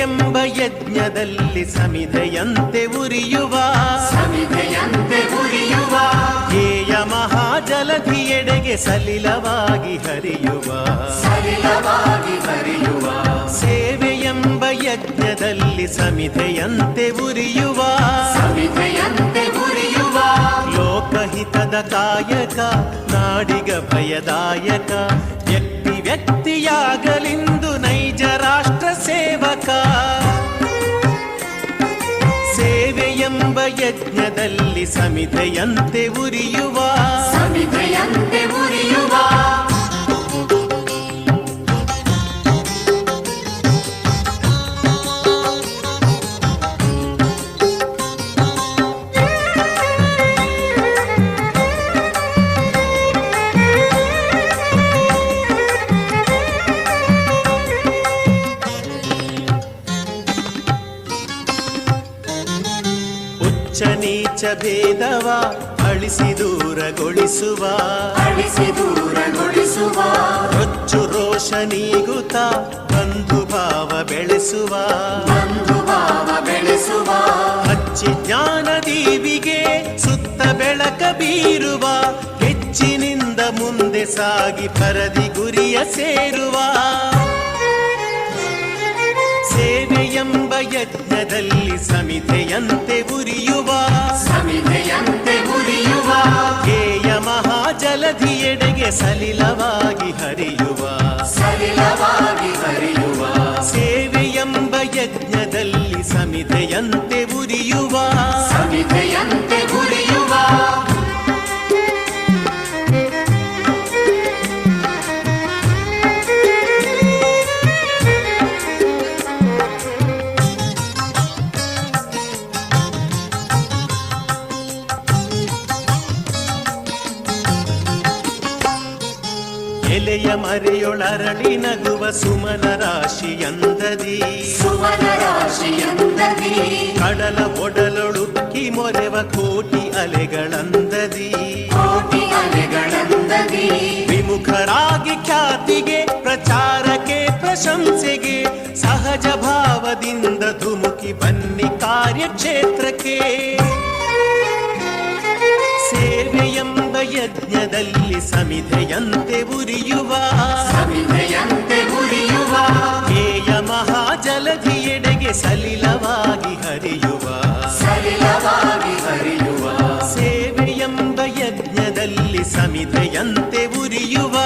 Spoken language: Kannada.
ಎಂಬ ಯಜ್ಞದಲ್ಲಿ ಸಮಿಧೆಯಂತೆ ಉರಿಯುವ ಧ್ಯೇಯ ಮಹಾಜಲಧಿಯೆಡೆಗೆ ಸಲಿಲವಾಗಿ ಹರಿಯುವ ಸೇವೆ ಎಂಬ ಯಜ್ಞದಲ್ಲಿ ಸಮಿಧೆಯಂತೆ ಉರಿಯುವ ಲೋಕಹಿತದ ಕಾಯಕ ನಾಡಿಗ ಭಯದಾಯಕ ವ್ಯಕ್ತಿಯಾಗಲಿಂದು ನೈಜ ರಾಷ್ಟ್ರ ಸೇವಕ ಸೇವೆ ಎಂಬ ಯಜ್ಞದಲ್ಲಿ ಸಮಿಧೆಯಂತೆ ಉರಿಯುವ ನೀಚ ಭೇದವ ಅಳಿಸಿ ದೂರಗೊಳಿಸುವ ರೊಚ್ಚು ರೋಷ ನೀಗುತ್ತ ಬಂಧು ಭಾವ ಬೆಳೆಸುವ ಹಚ್ಚಿ ಜ್ಞಾನ ದೀವಿಗೆ ಸುತ್ತ ಬೆಳಕ ಬೀರುವ ಹೆಚ್ಚಿನಿಂದ ಮುಂದೆ ಸಾಗಿ ಪರದಿ ಗುರಿಯ ಸೇರುವ ಸೇವೆ ಎಂಬ ಯಜ್ಞದಲ್ಲಿ ಸಮಿಧೆಯಂತೆ ಉರಿಯುವ ಧ್ಯೇಯ ಮಹಾಜಲಧಿಯೆಡೆಗೆ ಸಲಿಲವಾಗಿ ಹರಿಯುವ ಸೇವೆ ಎಂಬ ಯಜ್ಞದಲ್ಲಿ ಸಮಿಧೆಯಂತೆ ಉರಿಯುವ ಎಲೆಯ ಮರೆಯೊಳರಳಿ ನಗುವ ಸುಮನ ರಾಶಿಯಂದದಿ ಕಡಲ ಒಡಲೊಳುಕ್ಕಿ ಮೊರೆವ ಕೋಟಿ ಅಲೆಗಳಂದದಿ ವಿಮುಖರಾಗಿ ಖ್ಯಾತಿಗೆ ಪ್ರಚಾರಕ್ಕೆ ಪ್ರಶಂಸೆಗೆ ಸಹಜ ಭಾವದಿಂದ ಧುಮುಕಿ ಬನ್ನಿ ಕಾರ್ಯಕ್ಷೇತ್ರಕ್ಕೆ ಸೇವೆ ಎಂಬ ಯಜ್ಞದಲ್ಲಿ ಸಮಿಧೆಯಂತೆ ಉರಿಯುವ ಧ್ಯೇಯ ಮಹಾಜಲಧಿಯೆಡೆಗೆ ಸಲಿಲವಾಗಿ ಹರಿಯುವ ಸೇವೆ ಎಂಬ ಯಜ್ಞದಲ್ಲಿ ಸಮಿಧೆಯಂತೆ ಉರಿಯುವ